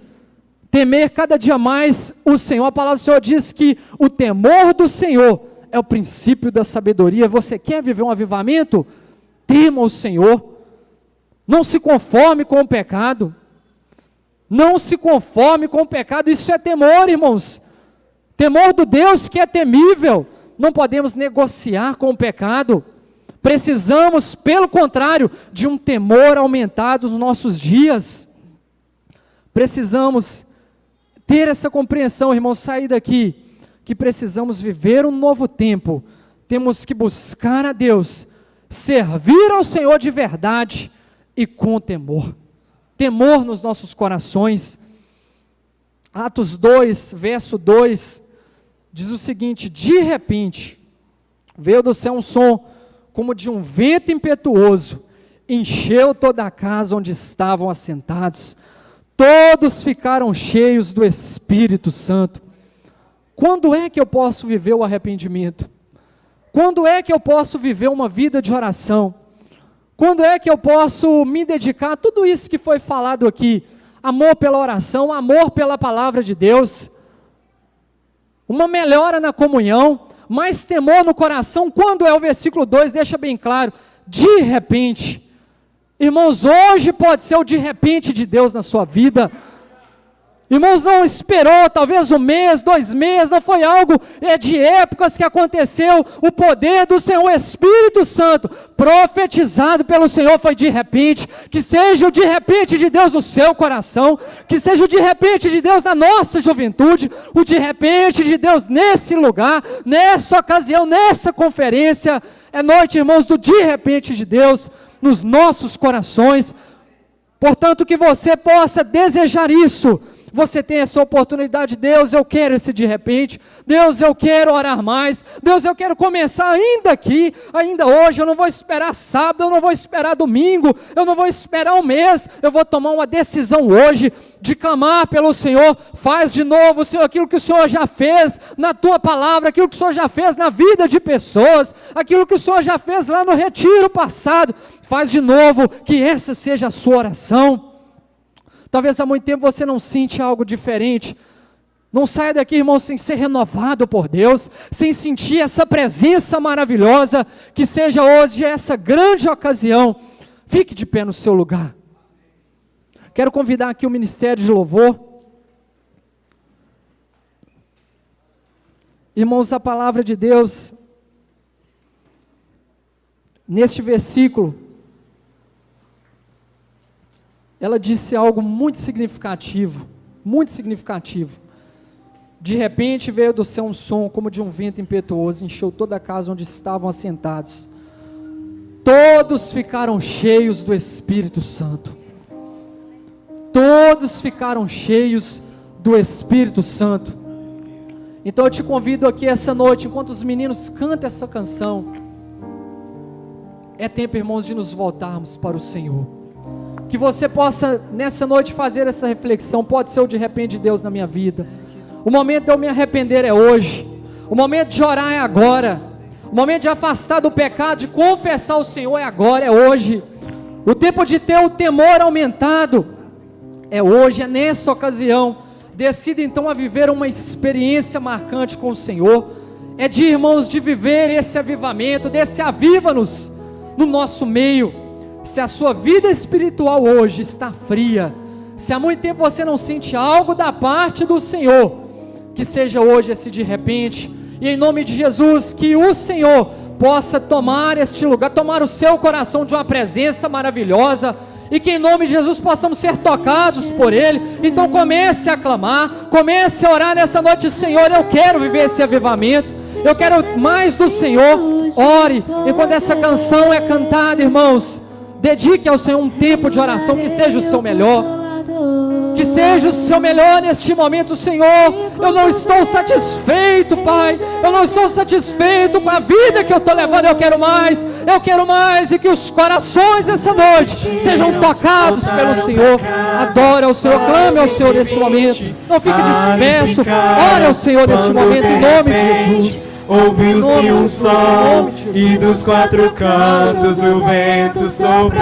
A: cada dia mais o Senhor. A palavra do Senhor diz que o temor do Senhor é o princípio da sabedoria. Você quer viver um avivamento? Tema o Senhor, não se conforme com o pecado, isso é temor, irmãos, temor do Deus que é temível. Não podemos negociar com o pecado, precisamos, pelo contrário, de um temor aumentado nos nossos dias. Precisamos ter essa compreensão, irmãos, sair daqui, que precisamos viver um novo tempo, temos que buscar a Deus, servir ao Senhor de verdade e com temor nos nossos corações. Atos 2, verso 2, diz o seguinte: de repente, veio do céu um som, como de um vento impetuoso, encheu toda a casa onde estavam assentados, todos ficaram cheios do Espírito Santo. Quando é que eu posso viver o arrependimento? Quando é que eu posso viver uma vida de oração? Quando é que eu posso me dedicar a tudo isso que foi falado aqui? Amor pela oração, amor pela palavra de Deus, uma melhora na comunhão, mais temor no coração. Quando é? O versículo 2 deixa bem claro: de repente. Irmãos, hoje pode ser o de repente de Deus na sua vida. Irmãos, não esperou talvez 1 mês, 2 meses, não foi algo de épocas que aconteceu. O poder do Senhor, o Espírito Santo, profetizado pelo Senhor, foi de repente. Que seja o de repente de Deus no seu coração, que seja o de repente de Deus na nossa juventude, o de repente de Deus nesse lugar, nessa ocasião, nessa conferência. É noite, irmãos, do de repente de Deus nos nossos corações. Portanto, que você possa desejar isso. Você tem essa oportunidade. Deus, eu quero esse de repente. Deus, eu quero orar mais. Deus, eu quero começar ainda aqui, ainda hoje. Eu não vou esperar sábado, eu não vou esperar domingo, eu não vou esperar 1 mês. Eu vou tomar uma decisão hoje de clamar pelo Senhor. Faz de novo, Senhor, aquilo que o Senhor já fez na tua palavra, aquilo que o Senhor já fez na vida de pessoas, aquilo que o Senhor já fez lá no retiro passado. Faz de novo, que essa seja a sua oração. Talvez há muito tempo você não sente algo diferente. Não saia daqui, irmão, sem ser renovado por Deus, sem sentir essa presença maravilhosa. Que seja hoje essa grande ocasião. Fique de pé no seu lugar. Quero convidar aqui o Ministério de Louvor. Irmãos, a palavra de Deus, neste versículo, ela disse algo muito significativo, muito significativo. De repente veio do céu um som como de um vento impetuoso, encheu toda a casa onde estavam assentados. Todos ficaram cheios do Espírito Santo. Todos ficaram cheios do Espírito Santo. Então eu te convido aqui essa noite, enquanto os meninos cantam essa canção, é tempo, irmãos, de nos voltarmos para o Senhor. Que você possa nessa noite fazer essa reflexão. Pode ser o de repente de Deus na minha vida. O momento de eu me arrepender é hoje. O momento de orar é agora. O momento de afastar do pecado, de confessar o Senhor é agora, é hoje. O tempo de ter o temor aumentado é hoje, é nessa ocasião. Decida então a viver uma experiência marcante com o Senhor. É de, irmãos, de viver esse avivamento, desse aviva-nos no nosso meio. Se a sua vida espiritual hoje está fria, se há muito tempo você não sente algo da parte do Senhor, que seja hoje esse de repente, e em nome de Jesus, que o Senhor possa tomar este lugar, tomar o seu coração de uma presença maravilhosa, e que em nome de Jesus possamos ser tocados por Ele. Então comece a clamar, comece a orar nessa noite. Senhor, eu quero viver esse avivamento, eu quero mais do Senhor. Ore, e quando essa canção é cantada, irmãos, dedique ao Senhor um tempo de oração, que seja o seu melhor, que seja o seu melhor neste momento. Senhor, eu não estou satisfeito, Pai, eu não estou satisfeito com a vida que eu estou levando, eu quero mais, e que os corações essa noite sejam tocados pelo Senhor. Adore ao Senhor, clame ao Senhor neste momento, não fique disperso, ore ao Senhor neste momento, em nome de Jesus.
B: Ouviu-se um som e dos 4 cantos o vento soprou.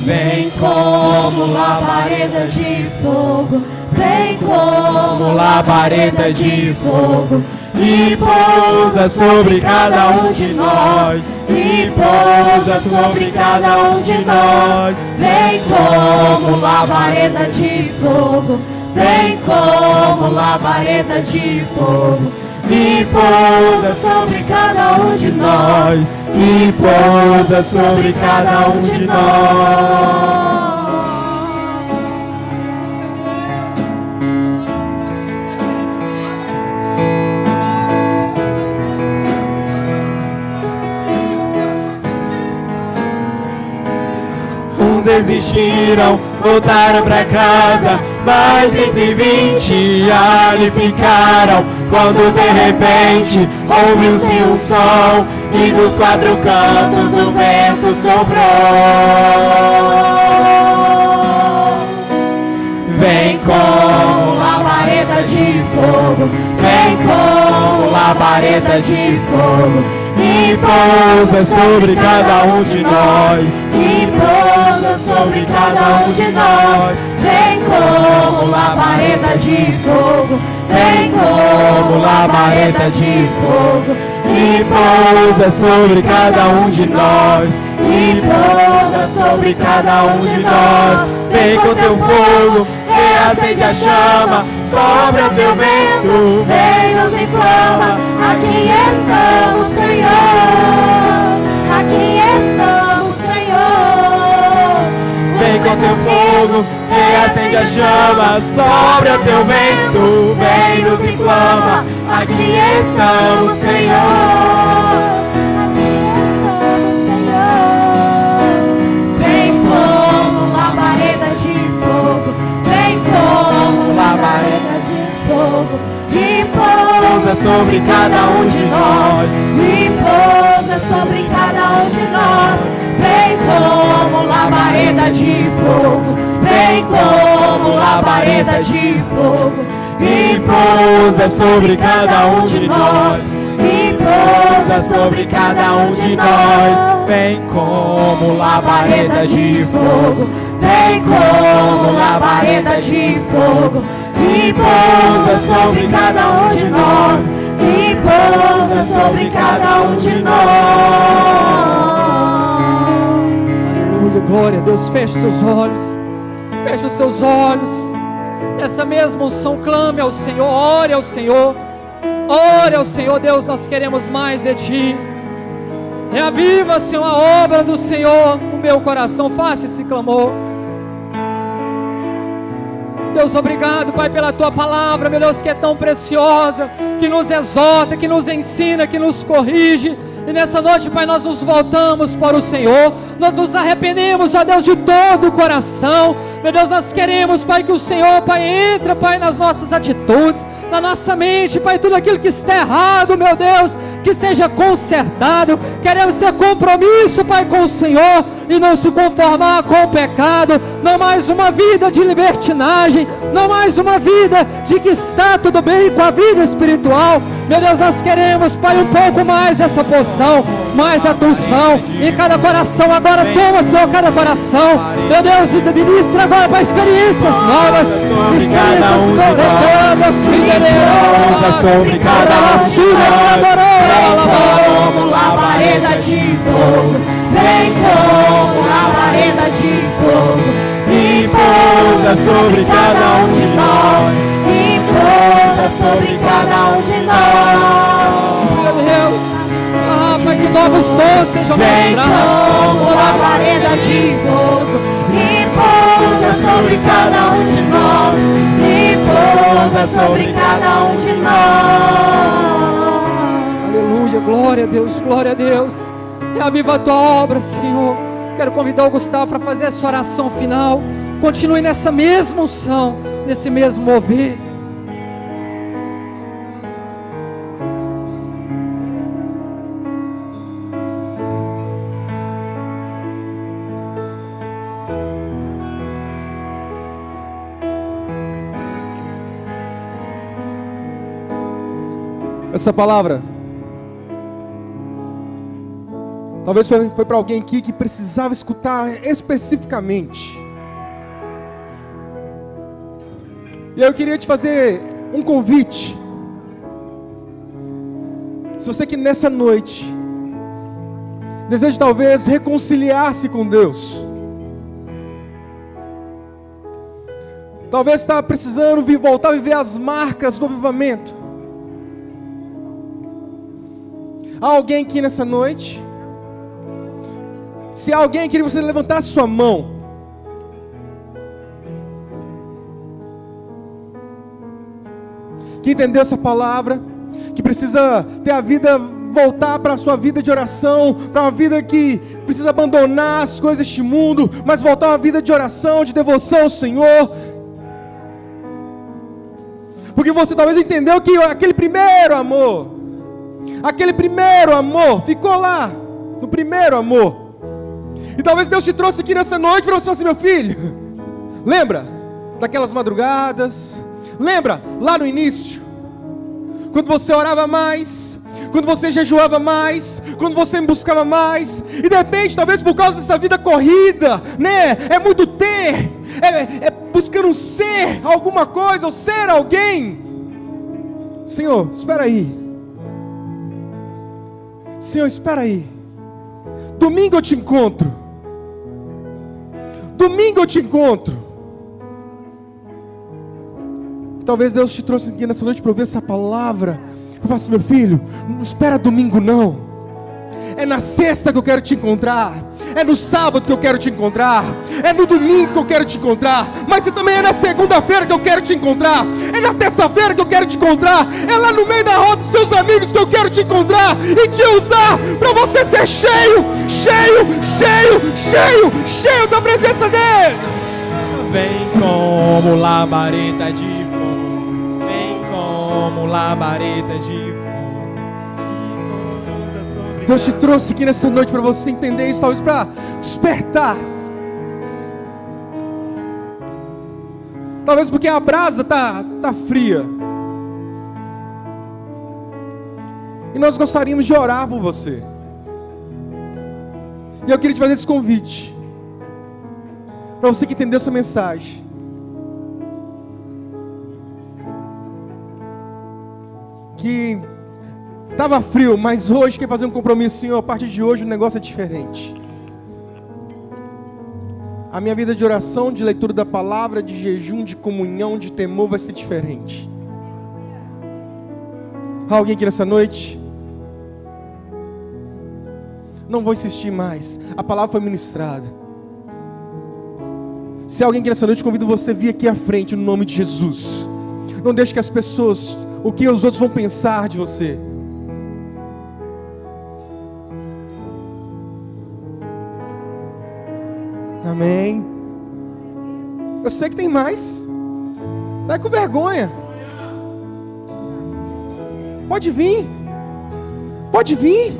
B: Vem como labareda de fogo, vem como labareda de fogo, e pousa sobre cada um de nós, e pousa sobre cada um de nós. Vem como labareda de fogo, vem como labareda de fogo, e pousa sobre cada um de nós, e pousa sobre cada um de nós. Uns desistiram, voltaram pra casa, mas entre 20 ali ficaram, quando de repente ouviu-se um som e dos 4 cantos o vento soprou. Vem como labareda de fogo, vem como labareda de fogo, e pousa sobre cada um de nós, e pousa sobre cada um de nós. Vem como labareda de fogo, vem como labareda de fogo, e pousa sobre cada um de nós, e pousa sobre cada um de nós. Vem com teu fogo, reacende a chama, sopra o teu vento, vem nos inflama. Aqui estamos, Senhor, aqui estamos, Senhor. Vem com teu fogo, reacende a chama, sopra o teu vento, vem nos inflama. Aqui estamos, Senhor. E pousa sobre cada um de nós, e pousa sobre cada um de nós. Vem como labareda de fogo, vem como labareda de fogo, e pousa sobre cada um de nós, e pousa sobre cada um de nós. Vem como labareda de fogo, vem como labareda de fogo, e pousa sobre cada um de nós, e pousa sobre cada um de nós.
A: Aleluia, glória a Deus. Feche seus olhos, feche os seus olhos. Nessa mesma unção, clame ao Senhor, ore ao Senhor, ore ao Senhor. Deus, nós queremos mais de Ti. Reaviva, Senhor, a obra do Senhor no meu coração. Faça esse clamor. Deus, obrigado, Pai, pela Tua palavra, meu Deus, que é tão preciosa, que nos exorta, que nos ensina, que nos corrige. E nessa noite, Pai, nós nos voltamos para o Senhor, nós nos arrependemos, ó Deus, de todo o coração. Meu Deus, nós queremos, Pai, que o Senhor, Pai, entre, Pai, nas nossas atitudes, na nossa mente, Pai, tudo aquilo que está errado, meu Deus, que seja consertado. Queremos ter compromisso, Pai, com o Senhor e não se conformar com o pecado. Não mais uma vida de libertinagem, não mais uma vida de que está tudo bem com a vida espiritual. Meu Deus, nós queremos, Pai, um pouco mais dessa porção, mais da tua unção em cada coração. Agora toma, Senhor, cada coração, meu Deus, e ministra agora para experiências novas, experiências gloriosas,
B: sobre cada um de nós. Vem como labareda de fogo, vem como labareda de fogo, e pousa sobre cada um de nós, e pousa sobre cada um de nós.
A: Meu Deus, Pai, que novos dons sejam mostrados.
B: Vem como labareda de fogo, e pousa sobre cada um de nós, e pousa sobre cada um de nós.
A: Aleluia, glória a Deus, glória a Deus. Reaviva a tua obra, Senhor. Quero convidar o Gustavo para fazer essa oração final. Continue nessa mesma unção, nesse mesmo mover.
C: Essa palavra talvez foi para alguém aqui que precisava escutar especificamente. E aí eu queria te fazer um convite. Se você que nessa noite deseja talvez reconciliar-se com Deus, talvez está precisando voltar a viver as marcas do avivamento. Há alguém aqui nessa noite? Se há alguém, queria você levantar a sua mão. Que entendeu essa palavra, que precisa ter a vida, voltar para a sua vida de oração, para uma vida que precisa abandonar as coisas deste mundo, mas voltar a uma vida de oração, de devoção ao Senhor. Porque você talvez entendeu que aquele primeiro amor ficou lá, no primeiro amor. E talvez Deus te trouxe aqui nessa noite para você falar assim: meu filho, lembra daquelas madrugadas? Lembra lá no início? Quando você orava mais, quando você jejuava mais, quando você me buscava mais, e de repente, talvez por causa dessa vida corrida, né? É muito ter, é buscando ser alguma coisa, ou ser alguém. Senhor, espera aí. Senhor, espera aí. Domingo eu te encontro. Domingo eu te encontro. Talvez Deus te trouxe aqui nessa noite para ouvir essa palavra. Eu falo assim: meu filho, não espera domingo não. É na sexta que eu quero te encontrar. É no sábado que eu quero te encontrar. É no domingo que eu quero te encontrar. Mas também é na segunda-feira que eu quero te encontrar. É na terça-feira que eu quero te encontrar. É lá no meio da roda dos seus amigos que eu quero te encontrar e te usar para você ser cheio, cheio, cheio, cheio, cheio da presença dele.
B: Vem como labareda de fogo. Vem como labareda de fogo.
C: Deus te trouxe aqui nessa noite para você entender isso, talvez para despertar. Talvez porque a brasa tá fria. E nós gostaríamos de orar por você. E eu queria te fazer esse convite, para você que entendeu essa mensagem. Que estava frio, mas hoje quer fazer um compromisso, Senhor. A partir de hoje o negócio é diferente. A minha vida de oração, de leitura da palavra, de jejum, de comunhão, de temor vai ser diferente. Há alguém aqui nessa noite? Não vou insistir mais. A palavra foi ministrada. Se há alguém aqui nessa noite, convido você a vir aqui à frente no nome de Jesus. Não deixe que as pessoas, o que os outros vão pensar de você. Amém. Eu sei que tem mais. Não é com vergonha. Pode vir. Pode vir.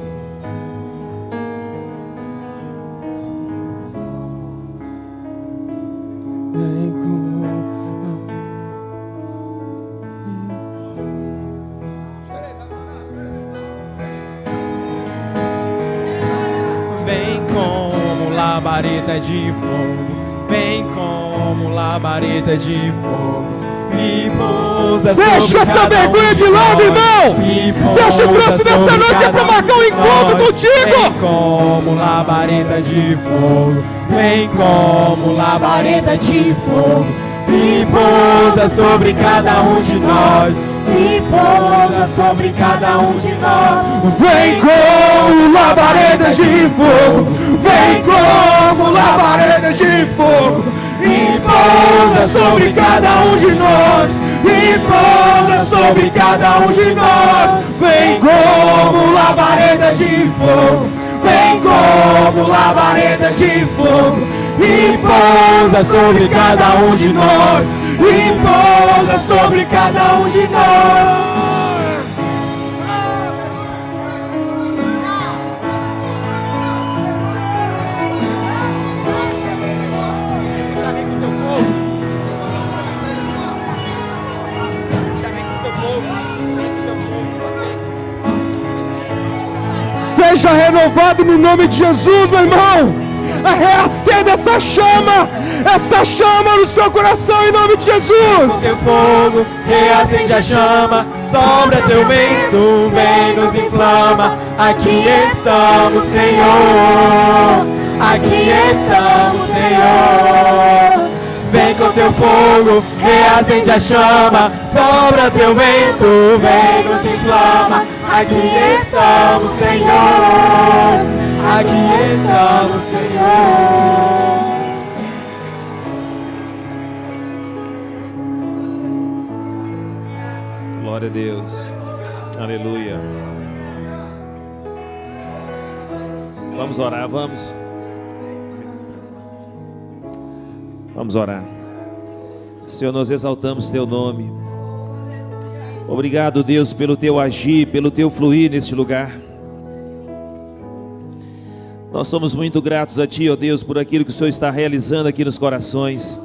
B: Vem como labareda de fogo. Vem como labareda de fogo. E pousa sobre
C: deixa essa vergonha de lado, irmão. Deus te trouxe nessa noite para marcar um encontro contigo.
B: Vem como labareda de fogo. Vem como labareda de fogo. E pousa sobre cada um de nós. E pousa sobre cada um de nós.
C: Vem como labareda de fogo. Vem como labareda de fogo.
B: E pousa sobre cada um de nós. E pousa sobre cada um de nós. Vem como labareda de fogo. Vem como labareda de fogo. E pousa sobre cada um de nós. E pousa sobre cada um de nós.
C: Seja renovado no nome de Jesus, meu irmão. Reacenda essa chama no seu coração em nome de Jesus.
B: Teu fogo reacende a chama, sopra teu vento, vem nos inflama. Aqui estamos, Senhor. Aqui estamos, Senhor. Vem com teu fogo, reacende a chama, sopra teu vento, vem nos inflama. Aqui estamos, Senhor. Aqui estamos, Senhor.
D: Glória a Deus. Aleluia. Vamos orar, vamos. Vamos orar. Senhor, nós exaltamos teu nome. Obrigado, Deus, pelo teu agir, pelo teu fluir neste lugar. Nós somos muito gratos a ti, ó Deus, por aquilo que o Senhor está realizando aqui nos corações.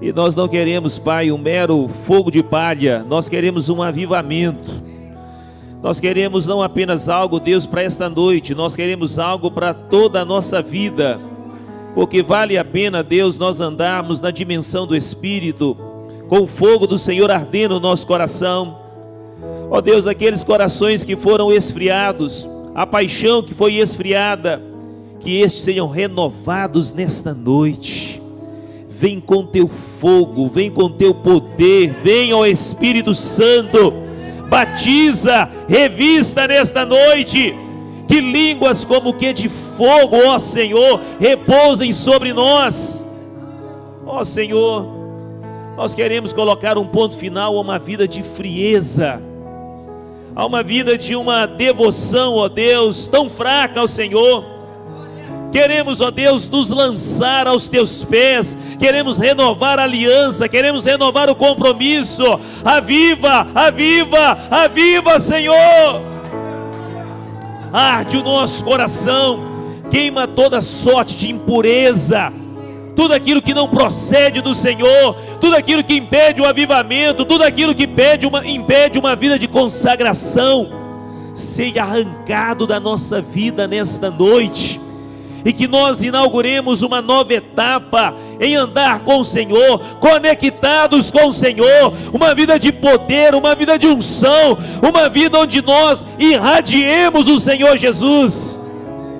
D: E nós não queremos, Pai, um mero fogo de palha. Nós queremos um avivamento. Nós queremos não apenas algo, Deus, para esta noite. Nós queremos algo para toda a nossa vida. Porque vale a pena, Deus, nós andarmos na dimensão do Espírito, com o fogo do Senhor ardendo no nosso coração. Ó Deus, aqueles corações que foram esfriados, a paixão que foi esfriada, que estes sejam renovados nesta noite. Vem com teu fogo, vem com teu poder, vem, ó Espírito Santo, batiza, revista nesta noite, que línguas como que de fogo, ó Senhor, repousem sobre nós. Ó Senhor, nós queremos colocar um ponto final a uma vida de frieza, a uma vida de uma devoção, ó Deus, tão fraca ao Senhor. Queremos, ó Deus, nos lançar aos teus pés, queremos renovar a aliança, queremos renovar o compromisso. Aviva, aviva, aviva, Senhor. Arde o nosso coração, queima toda sorte de impureza, tudo aquilo que não procede do Senhor, tudo aquilo que impede o avivamento, tudo aquilo que impede uma vida de consagração, seja arrancado da nossa vida nesta noite, e que nós inauguremos uma nova etapa em andar com o Senhor, conectados com o Senhor, uma vida de poder, uma vida de unção, uma vida onde nós irradiemos o Senhor Jesus.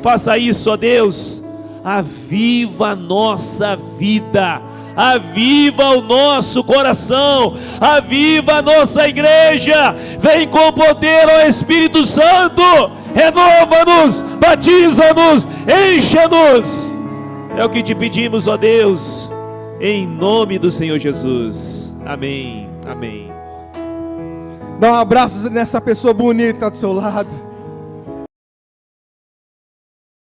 D: Faça isso, ó Deus, aviva a nossa vida, aviva o nosso coração, aviva a nossa igreja, vem com poder, ó Espírito Santo, renova-nos, batiza-nos, encha-nos, é o que te pedimos, ó Deus, em nome do Senhor Jesus, amém, amém.
C: Dá um abraço nessa pessoa bonita do seu lado.